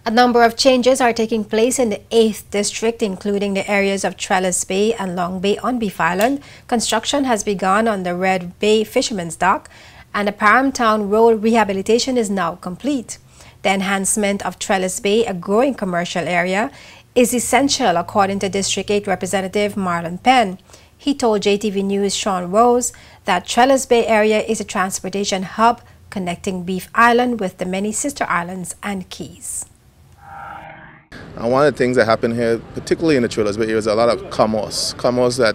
A number of changes are taking place in the 8th District, including the areas of Trellis Bay and Long Bay on Beef Island. Construction has begun on the Red Bay Fisherman's Dock, and the Paramtown Road rehabilitation is now complete. The enhancement of Trellis Bay, a growing commercial area, is essential, according to District 8 Representative Marlon Penn. He told JTV News' Sean Rose that Trellis Bay area is a transportation hub connecting Beef Island with the many sister islands and keys. And one of the things that happen here, particularly in the Trellis Bay area, is a lot of commerce that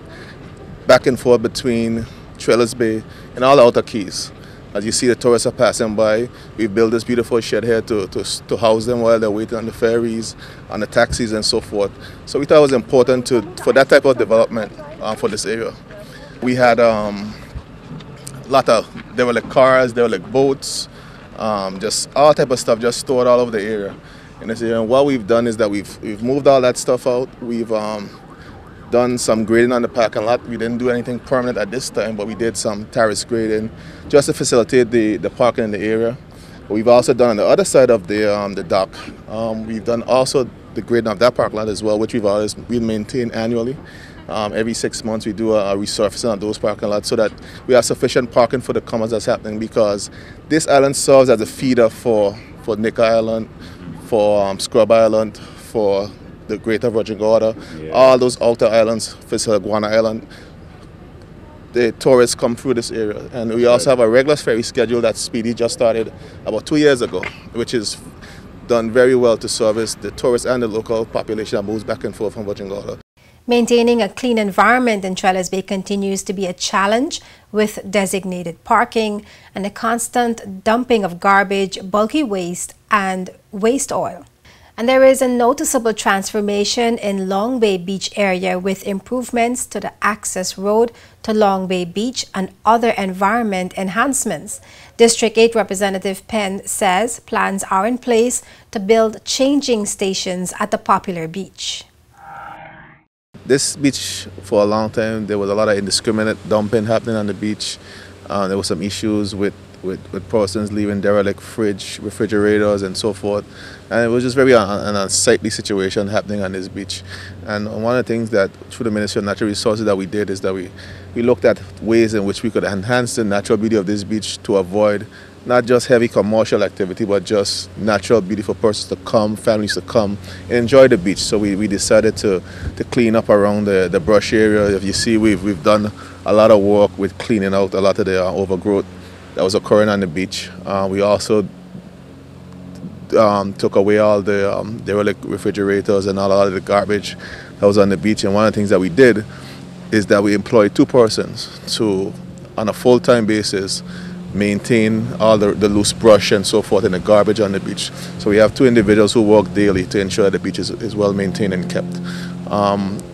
back and forth between Trellis Bay and all the outer keys. As you see, the tourists are passing by. We've built this beautiful shed here to house them while they're waiting on the ferries, on the taxis and so forth. So we thought it was important for that type of development for this area. We had there were like cars, there were like boats, just all type of stuff just stored all over the area. And what we've done is that we've moved all that stuff out. We've done some grading on the parking lot. We didn't do anything permanent at this time, but we did some terrace grading just to facilitate the parking in the area. We've also done on the other side of the dock, we've done also the grading of that parking lot as well, which we maintain annually. Every 6 months we do a resurfacing of those parking lots so that we have sufficient parking for the commerce that's happening, because this island serves as a feeder for Nick Island, for Scrub Island, for the Greater Virgin Gorda, all those outer islands, Guana Island. The tourists come through this area, and we also have a regular ferry schedule that Speedy just started about 2 years ago, which is done very well to service the tourists and the local population that moves back and forth from Virgin Gorda. Maintaining a clean environment in Trellis Bay continues to be a challenge, with designated parking and the constant dumping of garbage, bulky waste, and waste oil. And there is a noticeable transformation in Long Bay Beach area, with improvements to the access road to Long Bay Beach and other environment enhancements. District 8 Representative Penn says plans are in place to build changing stations at the popular beach. This beach, for a long time, there was a lot of indiscriminate dumping happening on the beach. There were some issues with persons leaving derelict refrigerators and so forth. And it was just very an unsightly situation happening on this beach. And one of the things that, through the Ministry of Natural Resources, that we did is that we looked at ways in which we could enhance the natural beauty of this beach to avoid not just heavy commercial activity, but just natural beauty for persons to come, families to come and enjoy the beach. So we decided to clean up around the brush area. If you see, we've done a lot of work with cleaning out a lot of the overgrowth that was occurring on the beach. We also took away all the derelict refrigerators and all of the garbage that was on the beach. And one of the things that we did is that we employed 2 persons to, on a full-time basis, maintain all the loose brush and so forth and the garbage on the beach. So we have 2 individuals who work daily to ensure that the beach is well maintained and kept.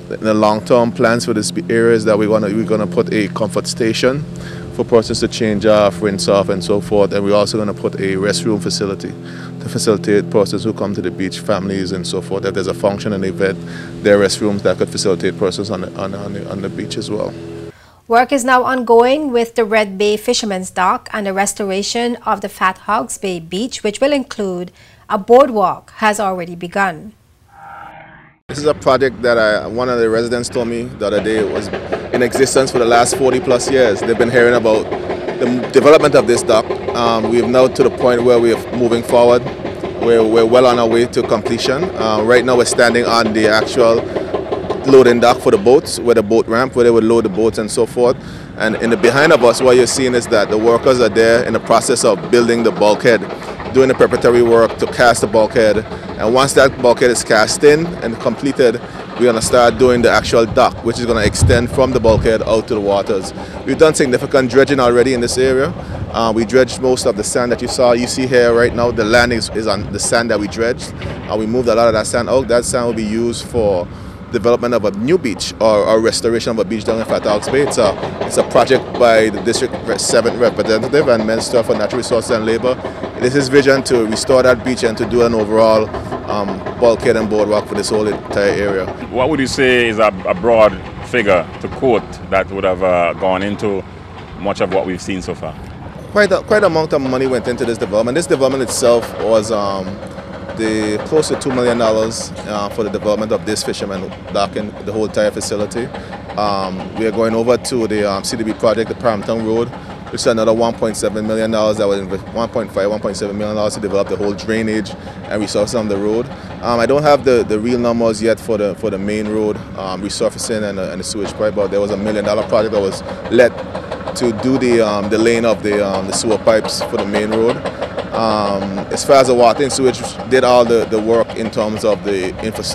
The long-term plans for this area is that we're gonna put a comfort station for persons to change off, rinse off and so forth, and we're also going to put a restroom facility to facilitate persons who come to the beach, families and so forth. If there's a function and event, there are restrooms that could facilitate persons on the beach as well. Work is now ongoing with the Red Bay Fisherman's Dock, and the restoration of the Fat Hogs Bay Beach, which will include a boardwalk, has already begun. This is a project that one of the residents told me the other day was in existence for the last 40+ years. They've been hearing about the development of this dock. We're now to the point where we're moving forward. We're well on our way to completion. Right now we're standing on the actual loading dock for the boats, where the boat ramp, where they would load the boats and so forth. And in the behind of us, what you're seeing is that the workers are there in the process of building the bulkhead, doing the preparatory work to cast the bulkhead. And once that bulkhead is cast in and completed, we're going to start doing the actual dock, which is going to extend from the bulkhead out to the waters. We've done significant dredging already in this area. We dredged most of the sand that you see here right now. The land is on the sand that we dredged. We moved a lot of that sand out. That sand will be used for development of a new beach or restoration of a beach down in Fat Hogs Bay. It's a project by the District 7 Representative and Minister for Natural Resources and Labour. It is his vision to restore that beach and to do an overall bulkhead and boardwalk for this whole entire area. What would you say is a broad figure to quote that would have gone into much of what we've seen so far? Quite amount of money went into this development. This development itself was close to $2 million for the development of this fisherman dock and the whole entire facility. We are going over to the CDB project, the Paramtown Road, which is another $1.7 million. That was $1.7 million to develop the whole drainage and resurfacing on the road. I don't have the real numbers yet for the main road resurfacing and the sewage pipe, but there was $1 million project that was let to do the laying of the sewer pipes for the main road. As far as the water and sewage, did all the work in terms of the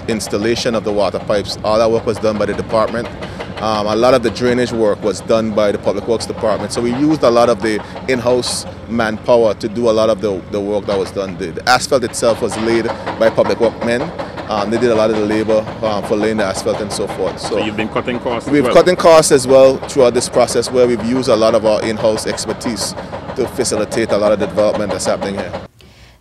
installation of the water pipes. All that work was done by the department. A lot of the drainage work was done by the Public Works Department. So we used a lot of the in-house manpower to do a lot of the work that was done. The asphalt itself was laid by Public Works men. They did a lot of the labor for laying the asphalt and so forth. So you've been cutting costs We've cutting costs as well throughout this process, where we've used a lot of our in-house expertise to facilitate a lot of the development that's happening here.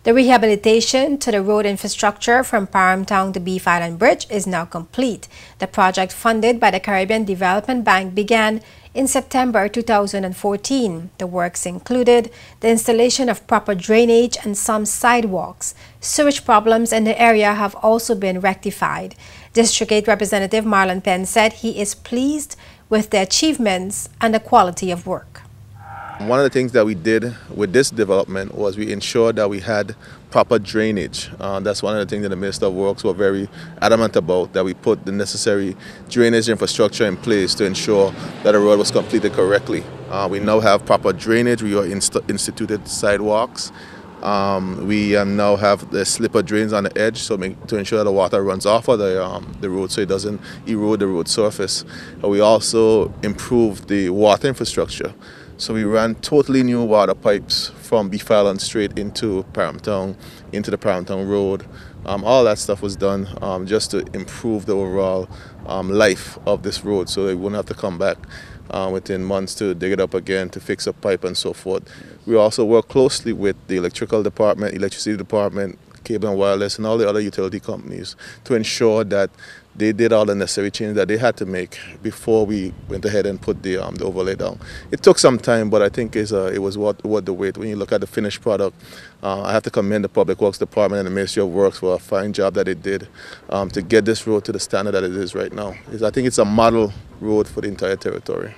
The rehabilitation to the road infrastructure from Paramtown to Beef Island Bridge is now complete. The project, funded by the Caribbean Development Bank, began in September 2014. The works included the installation of proper drainage and some sidewalks. Sewage problems in the area have also been rectified. District 8 Representative Marlon Penn said he is pleased with the achievements and the quality of work. One of the things that we did with this development was we ensured that we had proper drainage. That's one of the things that the Minister of Works were very adamant about, that we put the necessary drainage infrastructure in place to ensure that the road was completed correctly. We now have proper drainage. We are instituted sidewalks. We now have the slipper drains on the edge, so to ensure that the water runs off of the road so it doesn't erode the road surface. We also improved the water infrastructure. So we ran totally new water pipes from Beef Island straight into Paramtown, into the Paramtown Road. All that stuff was done just to improve the overall life of this road, so they wouldn't have to come back within months to dig it up again, to fix a pipe and so forth. We also work closely with the electrical department, electricity department, cable and wireless, and all the other utility companies to ensure that they did all the necessary changes that they had to make before we went ahead and put the overlay down. It took some time, but I think it was worth the wait. When you look at the finished product, I have to commend the Public Works Department and the Ministry of Works for a fine job that they did to get this road to the standard that it is right now. I think it's a model road for the entire territory.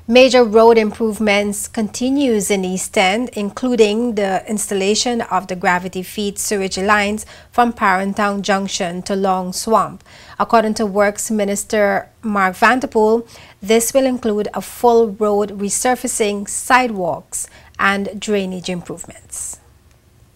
Major road improvements continues in East End, including the installation of the gravity-feed sewage lines from Paramtown Junction to Long Swamp. According to Works Minister Mark Vanterpool, this will include a full road resurfacing, sidewalks, and drainage improvements.